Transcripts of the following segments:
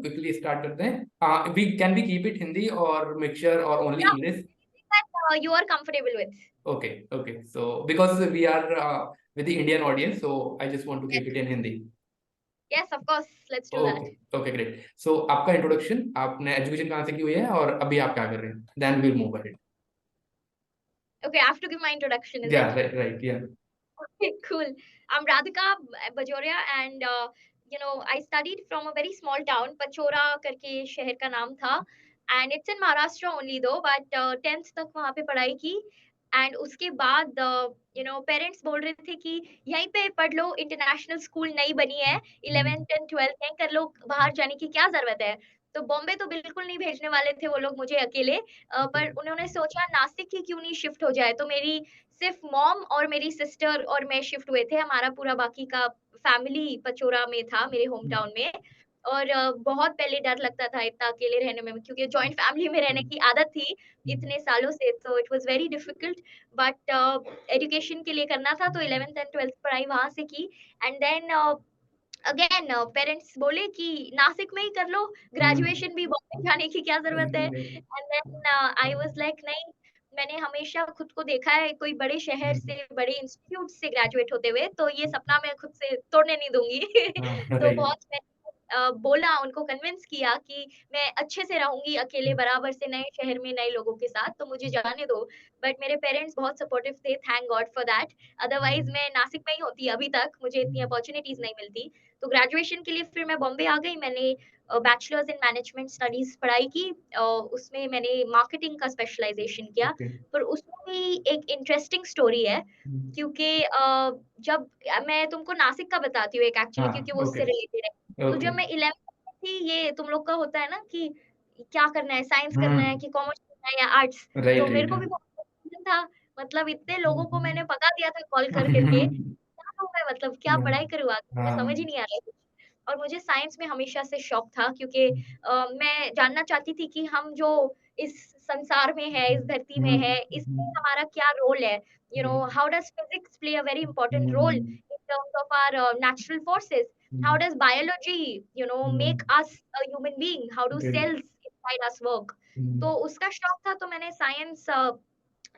Quickly start करते हैं। We keep it Hindi और मिक्सचर और only Yeah, English? that you are comfortable with. Okay, okay. So because we are with the Indian audience, so I just want to Yes, keep it in Hindi. yes, of course. Let's do that. Okay, okay, great. So आपका introduction, आपने education कहाँ से की हुई है और अभी आप क्या कर रहे हैं? Then will move ahead. Okay, I have to give my introduction, is या it? राइट, राइट, या। Okay, cool. I'm Radhika Bajoria, and I studied from a very small town, Pachora करके शहर का नाम था, and it's in Maharashtra only though, but 10th तक वहाँ पे पढ़ाई की, and उसके बाद पेरेंट्स बोल रहे थे कि यहीं पे पढ़ लो, इंटरनेशनल स्कूल नई बनी है, 11th एंड 12th यहीं कर लो, बाहर जाने की क्या जरूरत है। तो बॉम्बे तो बिल्कुल नहीं भेजने वाले थे वो लोग मुझे अकेले, पर उन्होंने सोचा नासिक ही क्यों नहीं शिफ्ट हो जाए, तो मेरी सिर्फ मॉम और मेरी सिस्टर और मैं शिफ्ट हुए थे, हमारा पूरा बाकी का फैमिली पचोरा में था, मेरे होम टाउन में। और बहुत पहले डर लगता था इतना अकेले रहने में, क्योंकि जॉइंट फैमिली में रहने की आदत थी इतने सालों से, तो it was very difficult. But education के लिए करना था, तो 11th एंड 12th पढ़ाई वहां से की। एंड देन अगेन पेरेंट्स बोले कि नासिक में ही कर लो, ग्रेजुएशन भी बॉम्बे जाने की क्या जरूरत है। And then I was like नहीं, मैंने हमेशा खुद को देखा है कोई बड़े शहर से, बड़े इंस्टीट्यूट से ग्रेजुएट होते हुए, तो ये सपना मैं खुद से तोड़ने नहीं दूंगी। तो राइट। बहुत मैंने बोला, उनको कन्विंस किया कि मैं अच्छे से रहूंगी अकेले बराबर से नए शहर में नए लोगों के साथ, तो मुझे जाने दो। बट मेरे पेरेंट्स बहुत सपोर्टिव थे, thank God for that. Otherwise मैं नासिक में ही होती अभी तक, मुझे इतनी अपॉर्चुनिटीज नहीं मिलती। तो ग्रेजुएशन के लिए फिर मैं बॉम्बे आ गई, मैंने बैचलर्स इन मैनेजमेंट स्टडीज पढ़ाई की, उसमें मैंने मार्केटिंग का स्पेशलाइजेशन किया। ओके। पर उसमें भी एक इंटरेस्टिंग स्टोरी है, क्योंकि जब मैं तुमको नासिक का बताती हूँ एक एक्चुअली, हाँ, क्योंकि वो ओके, उससे रिलेटेड है। तो ओके। जब मैं 11th में थी, ये तुम लोग का होता है ना कि क्या करना है, साइंस करना है हम्म। कि कॉमर्स करना है या आर्ट्स। तो राइट, मेरे राइट। को भी बहुत कंफ्यूजन था, मतलब इतने लोगों को मैंने पका दिया था कॉल कर करके, क्या करूँ मैं, मतलब क्या पढ़ाई करूँ आगे, मुझे समझ ही हाँ। नहीं आ रहा है। और मुझे साइंस में हमेशा से शौक था, क्योंकि मैं जानना चाहती थी कि हम जो इस संसार में है, इस धरती में है, इसमें हमारा क्या रोल है। How does physics play a very important role in terms of our natural forces, how does biology make us a human being, how do cells inside us work. तो उसका शौक था, तो मैंने साइंस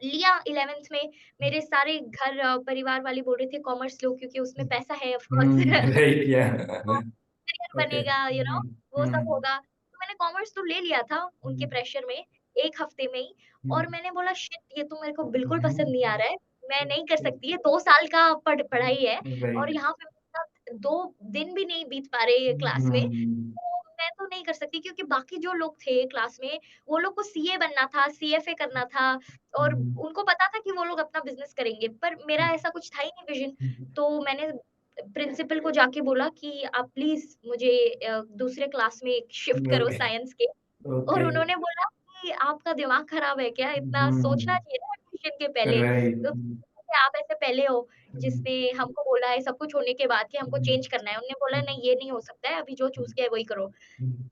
लिया 11th में। मेरे सारे घर परिवार वाले बोल रहे थे कॉमर्स लो, क्योंकि उसमें पैसा है ऑफ कोर्स। राइट, या। Career okay. बनेगा, वो सब होगा। तो मैंने कॉमर्स तो ले लिया था उनके प्रेशर में, एक हफ्ते में ही। और मैंने बोला शिट, ये तो मेरे को बिल्कुल पसंद नहीं आ रहा है, मैं नहीं कर सकती, ये 2 साल का पढ़ाई है, और राइट। यहाँ पे मेरे साथ 2 दिन भी नहीं बीत पा रहे क्लास में। तो मैं तो नहीं कर सकती, क्योंकि बाकी जो लोग थे क्लास में, वो लोग को सीए बनना था, सीएफए करना था, और उनको पता था कि वो लोग अपना बिजनेस करेंगे, पर मेरा ऐसा कुछ था ही नहीं विजन। तो मैंने प्रिंसिपल को जाके बोला कि आप प्लीज मुझे दूसरे क्लास में शिफ्ट करो ओके, साइंस के। और ओके। उन्होंने बोला कि आपका दिमाग खराब है क्या, इतना सोचना चाहिए ना एडमिशन के पहले। राइट। तो आप ऐसे पहले हो जिसने हमको बोला है सब कुछ होने के बाद कि हमको चेंज करना है, उन्होंने बोला नहीं ये नहीं हो सकता है, अभी जो चूज किया है वही करो।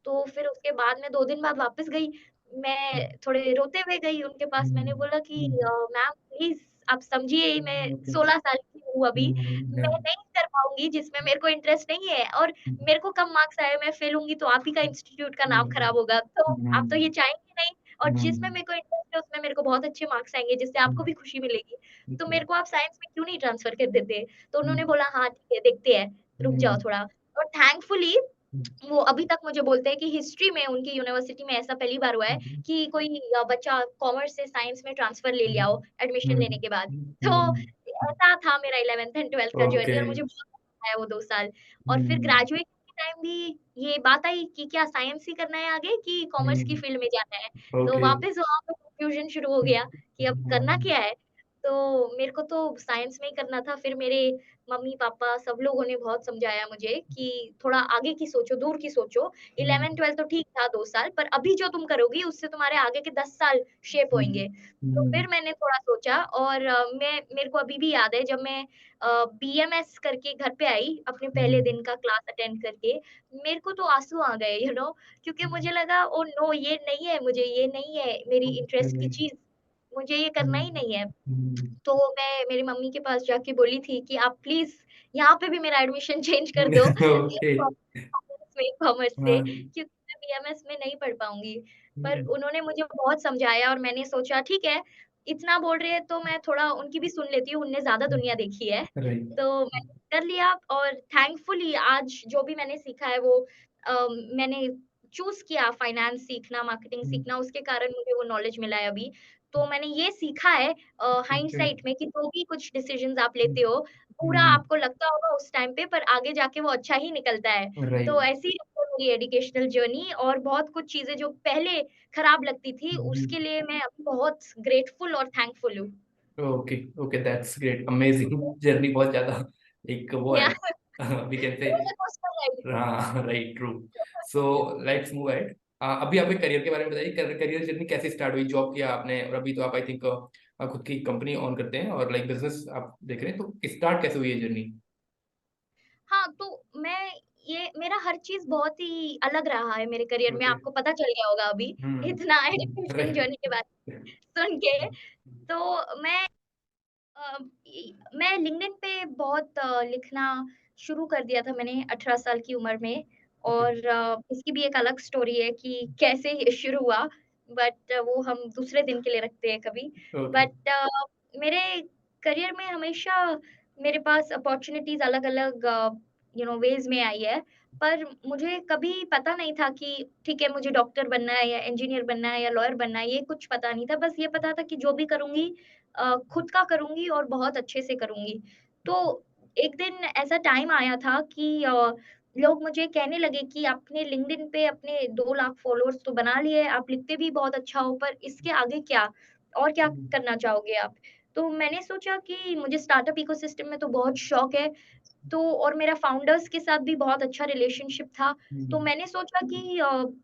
तो फिर उसके बाद मैं 2 दिन बाद वापस गई, मैं थोड़े रोते हुए गई उनके पास, मैंने बोला कि मैम प्लीज आप समझिए, मैं 16 साल की हूँ अभी, मैं नहीं कर पाऊंगी जिसमें मेरे को इंटरेस्ट नहीं है, और मेरे को कम मार्क्स आए, मैं फेल होंगी तो आप ही का इंस्टीट्यूट का नाम खराब होगा, तो आप तो ये चाहेंगे नहीं। और जिसमें मेरे को इंटरेस्ट है उसमें मेरे को बहुत अच्छे मार्क्स आएंगे, जिससे आपको भी खुशी मिलेगी, तो मेरे को आप साइंस में क्यों नहीं ट्रांसफर कर देते। तो उन्होंने बोला हाँ ठीक है, देखते हैं, रुक जाओ थोड़ा। और थैंकफुली वो अभी तक मुझे बोलते हैं कि हिस्ट्री में उनकी यूनिवर्सिटी में ऐसा पहली बार हुआ है कि कोई बच्चा कॉमर्स से साइंस में ट्रांसफर ले लिया हो एडमिशन लेने के बाद। तो ऐसा था मेरा 11th एंड 12th का जर्नी, ओके। और मुझे बहुत पसंद आया वो 2 साल। और फिर ग्रेजुएशन के टाइम भी ये बात आई कि क्या साइंस ही करना है आगे कि कॉमर्स की फील्ड में जाना है। तो ओके। वापस वहां पे कंफ्यूजन शुरू हो गया कि अब करना क्या है। तो मेरे को तो साइंस में ही करना था। फिर मेरे मम्मी पापा सब लोगों ने बहुत समझाया मुझे कि थोड़ा आगे की सोचो, दूर की सोचो। 11th 12th तो ठीक था 2 साल, पर अभी जो तुम करोगी उससे तुम्हारे आगे के 10 साल शेप होंगे। तो फिर मैंने थोड़ा सोचा, और मैं मेरे को अभी भी याद है जब मैं बीएमएस करके घर पे आई अपने पहले दिन का क्लास अटेंड करके, मेरे को तो आंसू आ गए क्योंकि मुझे लगा ओ नो, ये नहीं है, मुझे ये नहीं है मेरी इंटरेस्ट की चीज, मुझे ये करना ही नहीं है। तो मैं मेरी मम्मी के पास जाके बोली थी कि आप प्लीज यहाँ पे भी मेरा एडमिशन चेंज कर दो ओके। कॉमर्स से, क्योंकि बीएमएस में नहीं पढ़ पाऊँगी। पर हम्म, उन्होंने मुझे बहुत समझाया और मैंने सोचा ठीक है, इतना बोल रहे हैं तो मैं थोड़ा उनकी भी सुन लेती हूँ, उनने ज़्यादा दुनिया देखी है। राइट। तो मैंने कर लिया और थैंकफुली आज जो भी मैंने सीखा है वो मैंने चूज़ किया फाइनेंस सीखना, मार्केटिंग सीखना, उसके कारण मुझे वो नॉलेज मिला है अभी। तो मैंने ये सीखा है ओके। हाइंडसाइट में कि जो भी कुछ डिसीजंस आप लेते हो, पूरा आपको लगता होगा उस टाइम पे पर आगे जाके वो अच्छा ही निकलता है। तो राइट। ऐसी ही है मेरी एजुकेशनल जर्नी और बहुत कुछ चीज़ें जो पहले खराब लगती थी, उसके लिए मैं अभी बहुत ग्रेटफुल और थैंकफुल हूँ। Okay, okay, that's great, amazing journey, बहुत ज्यादा एक वो है, या we can say. Roller coaster ride. हाँ, right, true. So let's move ahead. अभी आप करियर के बारे में बताइए, करियर जर्नी कैसे स्टार्ट हुई, जॉब किया आपने और अभी तो आप आई थिंक खुद की कंपनी ऑन करते हैं और लाइक बिजनेस आप देख रहे हैं, तो स्टार्ट कैसे हुई है जर्नी? हाँ, तो मैं ये मेरा हर चीज़ बहुत ही अलग रहा है मेरे करियर में, ओके। आपको पता चल गया होगा अभी, इतना एजुकेशनल राइट। जर्नी के बारे में सुन के। तो मैं लिंक्डइन पे बहुत लिखना शुरू कर दिया था मैंने 18 साल की उम्र में ओके। और इसकी भी एक अलग स्टोरी है कि कैसे ये शुरू हुआ, बट वो हम दूसरे दिन के लिए रखते हैं कभी। ओके। बट मेरे करियर में हमेशा मेरे पास अपॉर्च्युनिटीज़ अलग-अलग वेज़ में आई है, पर मुझे कभी पता नहीं था कि ठीक है, मुझे डॉक्टर बनना है या इंजीनियर बनना है या लॉयर बनना है, ये कुछ पता नहीं था। बस ये पता था कि जो भी करूँगी खुद का करूँगी और बहुत अच्छे से करूँगी। तो एक दिन ऐसा टाइम आया था कि लोग मुझे कहने लगे कि आपने लिंक्डइन पे अपने 2 लाख फॉलोअर्स तो बना लिए, आप लिखते भी बहुत अच्छा हो, पर इसके आगे क्या? और क्या करना चाहोगे आप? तो मैंने सोचा कि मुझे स्टार्टअप इकोसिस्टम में तो बहुत शौक है, तो और मेरा फाउंडर्स के साथ भी बहुत अच्छा रिलेशनशिप था। तो मैंने सोचा कि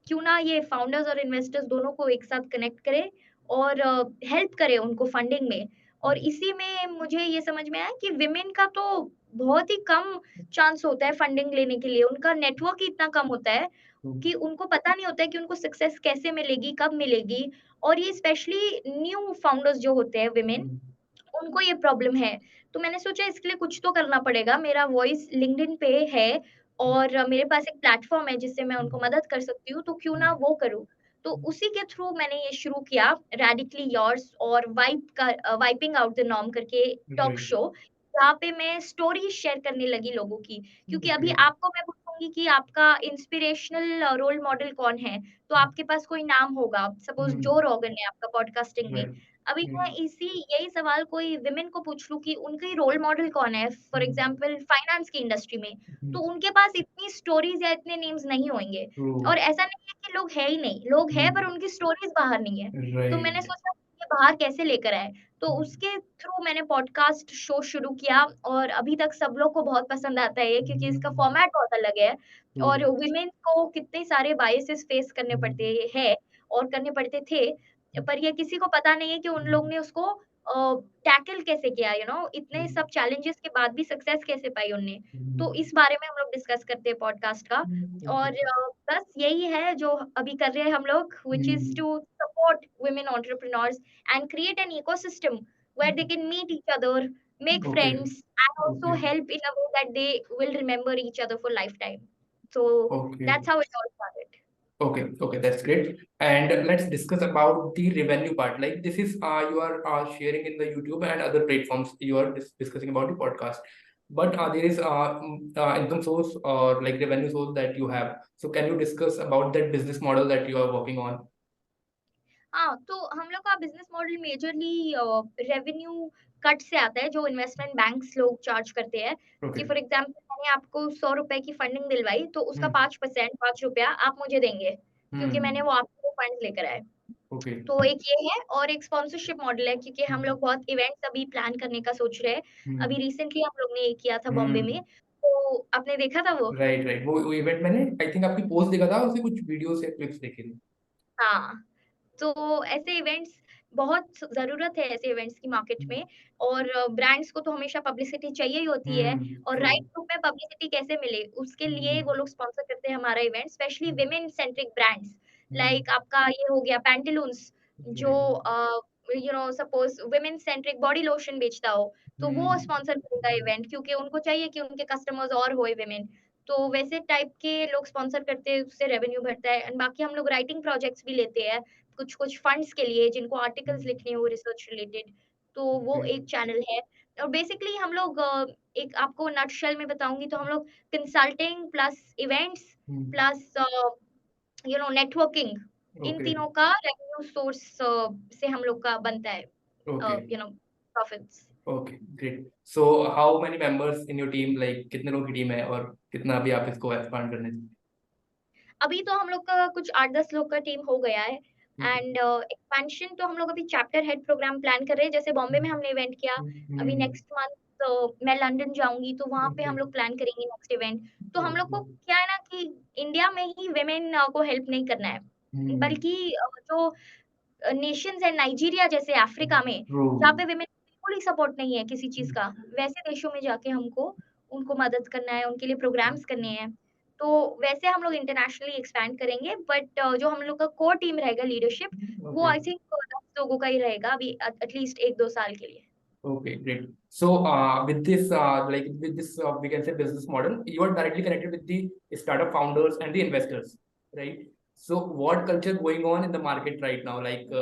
क्यों ना ये फाउंडर्स और इन्वेस्टर्स दोनों को एक साथ कनेक्ट करें और हेल्प करें उनको फंडिंग में। और इसी में मुझे ये समझ में आया कि विमेन का तो बहुत ही कम चांस होता है फंडिंग लेने के लिए। उनका नेटवर्क ही इतना कम होता है कि उनको पता नहीं होता है कि उनको सक्सेस कैसे मिलेगी, कब मिलेगी। और ये स्पेशली न्यू फाउंडर्स जो होते हैं विमेन, उनको ये प्रॉब्लम है। तो मैंने सोचा इसके लिए कुछ तो करना पड़ेगा। मेरा वॉइस लिंक्डइन पे है और मेरे पास एक प्लेटफ़ॉर्म है जिससे मैं उनको मदद कर सकती हूँ, तो क्यों ना वो करूँ। तो उसी के थ्रू मैंने ये शुरू किया रैडिकली योर्स और वाइपिंग आउट द नॉर्म करके टॉक राइट। शो, जहाँ पे मैं स्टोरीज़ शेयर करने लगी लोगों की। क्योंकि अभी ओके। आपको मैं पूछूँगी कि आपका इंस्पिरेशनल रोल मॉडल कौन है? तो आपके पास कोई नाम होगा। सपोज़ जो रोगन है आपका पॉडकास्टिंग में। राइट। अभी मैं यही सवाल कोई विमेन को पूछ लूँ कि उनकी रोल मॉडल कौन है? फॉर एग्ज़ाम्पल फाइनेंस की इंडस्ट्री में, तो उनके पास इतनी स्टोरीज़ या इतने नेम्स नहीं होंगे। ट्रू। और ऐसा नहीं है कि लोग हैं ही नहीं, लोग हैं पर उनकी स्टोरीज़ बाहर नहीं है। तो मैंने राइट। सोचा ये बाहर कैसे लेकर आएँ? तो उसके थ्रू मैंने पॉडकास्ट शो शुरू किया और अभी तक सब लोग को बहुत पसंद आता है ये क्योंकि इसका फॉर्मेट बहुत अलग है ट्रू। और वुमेन को कितने सारे बायसेस फेस करने पड़ते हैं और करने पड़ते थे। पर ये किसी को पता नहीं है कि उन लोग ने उसको टैकल कैसे किया इतने सब चैलेंजेस के बाद भी सक्सेस कैसे पाई उनने। तो इस बारे में हम लोग डिस्कस करते हैं पॉडकास्ट का और बस यही है जो अभी कर रहे हैं हम लोग which is to support women entrepreneurs and create an ecosystem where they can meet each other, make okay. friends, and also okay. help in a way that they will remember each other for lifetime. So okay. that's how it all started. Okay, okay, that's great. And let's discuss about the revenue part. Like this is you are sharing in the YouTube and other platforms. You are discussing about the podcast, but there is income source or like revenue source that you have. So can you discuss about that business model that you are working on? हाँ, तो हम लोग का business model majorly revenue cut से आता है, जो investment banks लोग चार्ज करते हैं कि Okay. फॉर एग्ज़ाम्पल मैंने आपको ₹100 की फंडिंग दिलवाई, तो उसका Hmm. 5% ₹5 आप मुझे देंगे, क्योंकि मैंने Hmm. वो आपके फंड्स लेकर आए। Okay. तो एक ये है और एक स्पॉन्सरशिप मॉडल है क्योंकि हम Hmm. लोग बहुत इवेंट्स अभी प्लान करने का सोच रहे हैं। अभी Hmm. रिसेंटली हम लोग ने ये किया था बॉम्बे में, Hmm. तो आपने देखा था वो? राइट, राइट, वो इवेंट मैंने आई थिंक आपकी पोस्ट देखा था, उससे कुछ वीडियोस या क्लिप्स देखे थे। हाँ। तो ऐसे इवेंट्स बहुत ज़रूरत है ऐसे इवेंट्स की मार्केट में और ब्रांड्स को तो हमेशा पब्लिसिटी चाहिए ही होती है और ट्रू। राइट ग्रुप में पब्लिसिटी कैसे मिले, उसके लिए वो लोग स्पॉन्सर करते हैं हमारा event, specially women centric brands like आपका ये हो गया पैंटालून्स जो suppose women centric body lotion बेचता हो, तो वो स्पॉन्सर करेगा इवेंट क्योंकि उनको चाहिए कि उनके कस्टमर्स और होए वुमेन। तो वैसे टाइप के लोग स्पॉन्सर करते हैं, उससे रेवेन्यू बढ़ता है। एंड बाकी हम लोग राइटिंग प्रोजेक्ट्स भी लेते हैं, कुछ फंड्स के लिए जिनको आर्टिकल्स लिखने हो रिसर्च रिलेटेड, तो वो ओके। एक चैनल है। और बेसिकली हम लोग एक आपको नटशेल में बताऊँगी तो हम लोग consulting plus events plus networking, in okay. तीनों का रेवेन्यू सोर्स से हम लोग का बनता है okay. Profits. Okay great. So how many members in your team, like कितने लोगों की टीम है और कितना अभी आप इसको एक्सपांड करने अभी तो हम लोग का कुछ 8-10 लोग का टीम हो गया है। ओके। एंड एक्सपेंशन तो हम लोग अभी चैप्टर हेड प्रोग्राम प्लान कर रहे हैं। जैसे बॉम्बे में हमने इवेंट किया, अभी हम्म। नेक्स्ट मंथ मैं लंदन जाऊँगी, तो वहाँ पे ओके। हम लोग प्लान करेंगे नेक्स्ट इवेंट। तो हम लोग ओके। को क्या है ना कि इंडिया में ही वुमेन को हेल्प नहीं करना है, हम्म। बल्कि जो नेशंस है नाइजीरिया जैसे अफ्रीका में, ट्रू। जहाँ पे वुमेन बिल्कुल ही सपोर्ट नहीं है किसी चीज़ का, वैसे देशों में जाके हमको उनको मदद करना है, उनके लिए प्रोग्राम्स करने हैं। तो वैसे हम लोग इंटरनेशनली एक्सपैंड करेंगे, बट जो हम लोग का कोर टीम रहेगा लीडरशिप, वो ओके। आई थिंक 10 लोगों का ही रहेगा अभी एटलीस्ट 1-2 साल के लिए। Okay, great. So, with this, we can say business model, you are directly connected with the startup founders and the investors, right? So, what culture going on in the market right now? Like,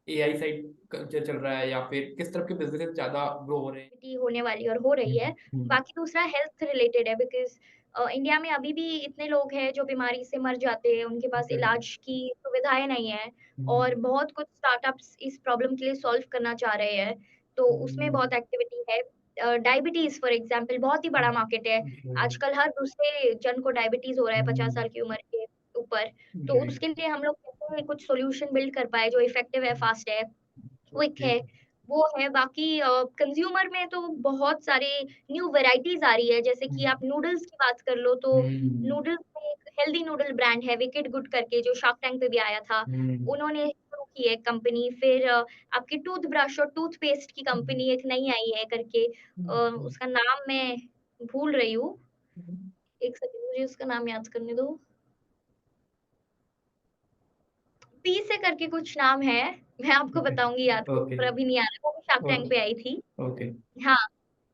AI side culture चल रहा है या फिर किस तरह के businesses ज़्यादा grow हो रहे हैं? एक्टिविटी होने वाली और हो रही है। हम्म। बाकी दूसरा हेल्थ रिलेटेड है, बिकॉज़ इंडिया में अभी भी इतने लोग हैं जो बीमारी से मर जाते हैं, उनके पास Okay. इलाज की सुविधाएँ नहीं हैं और हम्म। बहुत कुछ स्टार्टअप्स इस प्रॉब्लम के लिए सॉल्व करना चाह रहे हैं, तो उसमें हम्म। बहुत एक्टिविटी है। डायबिटीज़ फॉर एग्ज़ाम्पल बहुत ही बड़ा मार्केट है। Okay. आजकल हर दूसरे जन को डायबिटीज़ हो रहा है 50 साल हम्म। की उम्र के ऊपर, तो Great. उसके लिए हम लोग कैसे कुछ सॉल्यूशन बिल्ड कर पाएँ जो इफेक्टिव है, फास्ट है, क्विक Okay. है, वो है। बाकी कंज़्यूमर में तो बहुत सारे न्यू वैराइटीज़ आ रही है, जैसे कि आप नूडल्स की बात कर लो, तो हम्म। नूडल्स में एक हेल्दी नूडल ब्रांड है विकेड गुड करके, जो शार्क टैंक पे भी आया था। हम्म। उन्होंने शुरू की है कंपनी। फिर आपकी टूथब्रश और टूथपेस्ट की कंपनी एक नई आई है करके, उसका नाम मैं भूल रही हूँ। एक सेकंड मुझे उसका नाम याद करने दो। पी से करके कुछ नाम है, मैं आपको Okay. बताऊँगी याद करके, पर Okay. अभी नहीं आ रहा। वो भी शार्क टैंक Okay. पे आई थी। Okay. हाँ।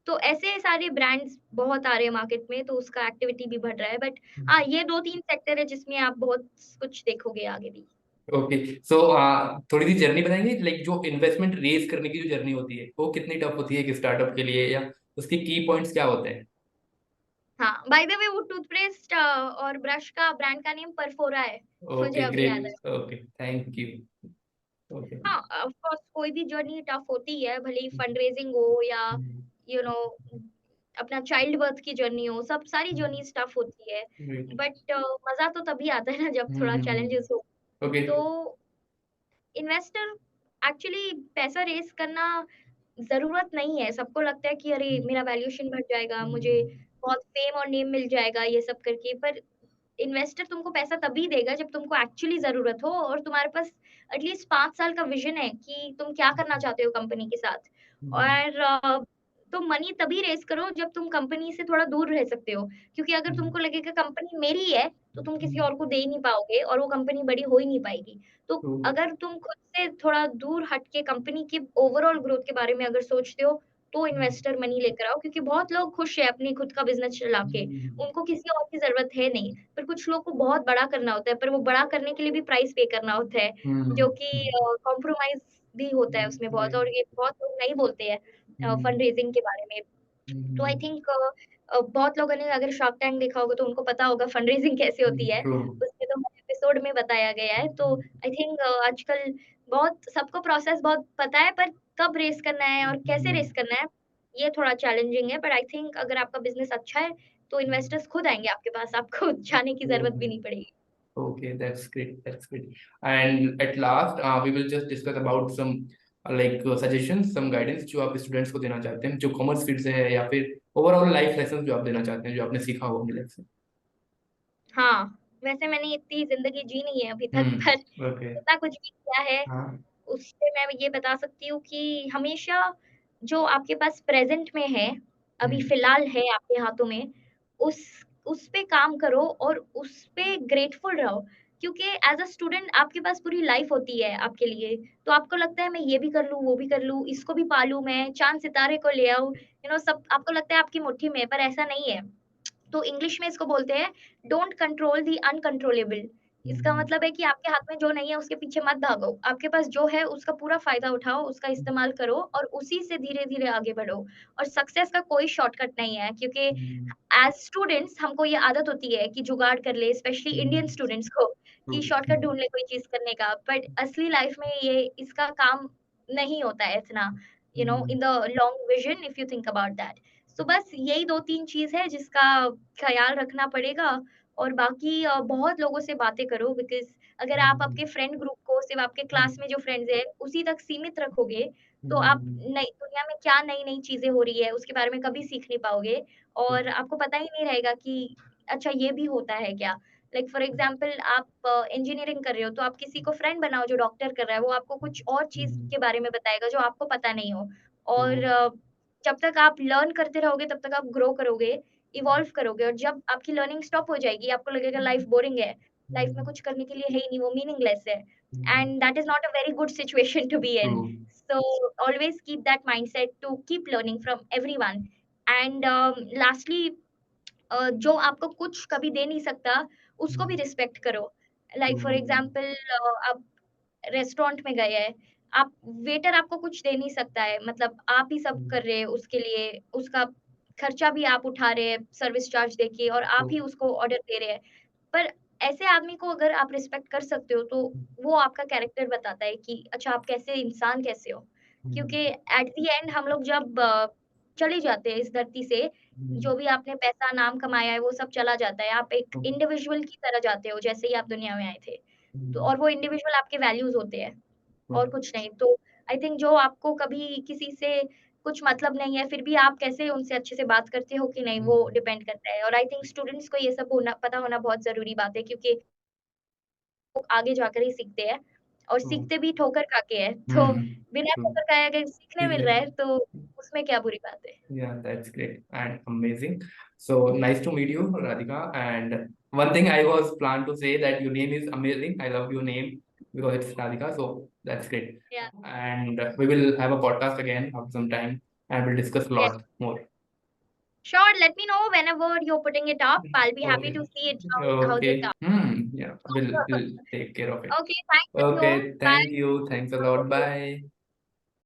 तो ऐसे सारे ब्रांड्स बहुत आ रहे हैं मार्केट में, तो उसका एक्टिविटी भी बढ़ रहा है। बट हाँ, ये 2-3 सेक्टर है जिसमें आप बहुत कुछ देखोगे आगे भी। ओके। सो थोड़ी सी जर्नी बताएंगे, लाइक जो इन्वेस्टमेंट रेज करने की जो जर्नी होती है वो कितनी टफ होती है एक स्टार्टअप के लिए, या उसके की पॉइंट्स क्या होते हैं? हाँ, बाय द वे वो टूथपेस्ट और ब्रश का ब्रांड का नेम परफोरा है, मुझे ओके अभी याद ग्रेट। है। Okay thank you. ओके। हाँ, ऑफ कोर्स कोई भी जर्नी टफ होती है, भले ही फंड-रेज़िंग हो या यू नो अपना चाइल्ड बर्थ की जर्नी हो, सब सारी जर्नीज़ टफ होती है। ग्रेट। बट मज़ा तो तभी आता है ना जब थोड़ा चैलेंजेस हो। ओके। तो इन्वेस्टर एक्चुअली पैसा रेज़ करना ज़रूरत नहीं है। सबको लगता है कि अरे मेरा वैल्यूएशन बढ़ जाएगा, मुझे बहुत फ़ेम और नेम मिल जाएगा ये सब करके। पर इन्वेस्टर तुमको पैसा तभी देगा जब तुमको एक्चुअली ज़रूरत हो और तुम्हारे पास एटलीस्ट 5 साल का विज़न है कि तुम क्या करना चाहते हो कंपनी के साथ। और तुम मनी तभी रेज़ करो जब तुम कंपनी से थोड़ा दूर रह सकते हो। क्योंकि अगर तुमको लगेगा कंपनी मेरी है, तो तुम किसी और को दे ही नहीं पाओगे और वो कंपनी बड़ी हो ही नहीं पाएगी। तो अगर तुम खुद से थोड़ा दूर हट के कंपनी की ओवरऑल ग्रोथ के बारे में अगर सोचते हो, तो इन्वेस्टर मनी लेकर आओ, क्योंकि बहुत लोग खुश हैं अपनी खुद का बिज़नेस चला के। उनको किसी और की ज़रूरत है नहीं। पर कुछ लोग को बहुत बड़ा करना होता है, पर वो बड़ा करने के लिए भी प्राइस पे करना होता है, जो कि कॉम्प्रोमाइज़ भी होता है उसमें बहुत, और ये बहुत लोग नहीं बोलते हैं फंड रेज़िंग के बारे में। तो आई थिंक बहुत लोगों ने अगर शार्क टैंक देखा होगा तो उनको पता होगा फंड रेज़िंग कैसे होती है। ट्रू। उसमें तो हर एपिसोड में बताया गया है। तो आई थिंक आजकल बहुत सबको प्रोसेस बहुत पता है, पर कब रेज़ करना है और कैसे रेज़ करना है, ये थोड़ा चैलेंजिंग है। बट आई थिंक अगर आपका बिज़नेस अच्छा है, तो इन्वेस्टर्स खुद आएँगे आपके पास, आपको जाने की ज़रूरत भी नहीं पड़ेगी। Okay, that's great. That's great. And at last, we will just discuss about some suggestions, some guidance जो आप स्टूडेंट्स को देना चाहते हैं, जो कॉमर्स फील्ड से है, या फिर ओवरऑल लाइफ लेसन जो आप देना चाहते हैं, जो आपने सीखा हो अपनी लाइफ से। हाँ, वैसे मैंने इतनी ज़िंदगी जी नहीं है अभी तक, पर ओके। जितना कुछ भी किया है, हाँ। उससे मैं ये बता सकती हूँ कि हमेशा जो आपके पास प्रेज़ेंट में है, अभी हम्म। फ़िलहाल है आपके हाथों में, उस उस पे काम करो और उस पे ग्रेटफुल रहो। क्योंकि एज़ अ स्टूडेंट आपके पास पूरी लाइफ़ होती है आपके लिए, तो आपको लगता है मैं ये भी कर लूँ, वो भी कर लूँ, इसको भी पालूँ मैं, चाँद-सितारे को ले आऊँ, सब आपको लगता है आपकी मुट्ठी में है, पर ऐसा नहीं है। तो इंग्लिश में इसको बोलते हैं डोंट कंट्रोल द अनकंट्रोलेबल। इसका हम्म, मतलब है कि आपके हाथ में जो नहीं है उसके पीछे मत भागो। आपके पास जो है उसका पूरा फ़ायदा उठाओ, उसका इस्तेमाल करो और उसी से धीरे-धीरे आगे बढ़ो। और सक्सेस का कोई शॉर्टकट नहीं है, क्योंकि हम्म, एज़ स्टूडेंट्स हमको ये आदत होती है कि जुगाड़ कर ले, स्पेशली इंडियन हम्म, स्टूडेंट्स को, कि शॉर्टकट हम्म, ढूँढ ले कोई चीज़ करने का। बट असली लाइफ़ में ये इसका काम नहीं होता है इतना, hmm, in the long vision if you think about that. तो बस यही 2-3 चीज़ है जिसका ख़्याल रखना पड़ेगा। और बाकी बहुत लोगों से बातें करो, बिकॉज़ अगर आप हम्म, आपके फ्रेंड ग्रुप को सिर्फ़ आपके क्लास में जो फ्रेंड्स हैं, उसी तक सीमित रखोगे, तो आप हम्म, नई दुनिया में क्या नई-नई चीज़ें हो रही है, उसके बारे में कभी सीख नहीं पाओगे और आपको पता ही नहीं रहेगा कि अच्छा ये भी होता है क्या? लाइक फॉर एग्ज़ाम्पल आप इंजीनियरिंग कर रहे हो, तो आप किसी को फ्रेंड बनाओ जो डॉक्टर कर रहा है, वो आपको कुछ और चीज़ हम्म, के बारे में बताएगा जो आपको पता नहीं हो। और तो जब तक आप लर्न करते रहोगे तब तक आप ग्रो करोगे, इवॉल्व करोगे और जब आपकी लर्निंग स्टॉप हो जाएगी, आपको लगेगा लाइफ बोरिंग है, लाइफ में कुछ करने के लिए है ही नहीं, वो मीनिंगलेस है and that is not a very good situation to be in. So always keep that mindset to keep learning from everyone. And lastly, जो आपको कुछ कभी दे नहीं सकता, उसको भी रिस्पेक्ट करो। लाइक फॉर एग्ज़ाम्पल आप रेस्टोरेंट में गए हैं, आप वेटर आपको कुछ दे नहीं सकता है, मतलब आप ही सब कर रहे हैं उसके लिए, उसका खर्चा भी आप उठा रहे हैं सर्विस चार्ज देके और आप ही उसको ऑर्डर दे रहे हैं। पर ऐसे आदमी को अगर आप रिस्पेक्ट कर सकते हो, तो वो आपका कैरेक्टर बताता है कि अच्छा आप कैसे इंसान कैसे हो। क्योंकि एट द एंड हम लोग जब चले जाते हैं इस धरती से, जो भी आपने पैसा, नाम कमाया है, वो सब चला जाता है। आप एक इंडिविजुअल की तरह जाते हो, जैसे ही आप दुनिया में आए थे। तो और वो इंडिविजुअल आपके वैल्यूज़ होते हैं, और कुछ नहीं। तो आई थिंक जो आपको कभी किसी से कुछ मतलब नहीं है, फिर भी आप कैसे उनसे अच्छे से बात करते हो कि नहीं, वो डिपेंड करता है। और आई थिंक स्टूडेंट्स को ये सब होना पता होना बहुत ज़रूरी बात है, क्योंकि वो आगे जाकर ही सीखते हैं और सीखते भी ठोकर खा के हैं। तो बिना ठोकर खाए अगर सीखने मिल रहा है, तो उसमें क्या बुरी बात है? Yeah, that's great and amazing. So nice to meet you, Radhika. And one thing I was planned to say that your name is amazing. I love your name because it's Radhika. So that's great. Yeah. And we will have a podcast again after some time and we'll discuss a Yes. lot more. Sure, let me know whenever you're putting it up. I'll be happy Okay. to see it, how's it Okay. up. Yeah, we'll take care of it. Okay, thanks, Adio. Okay. Bye. Thank you. Thanks a lot. Bye.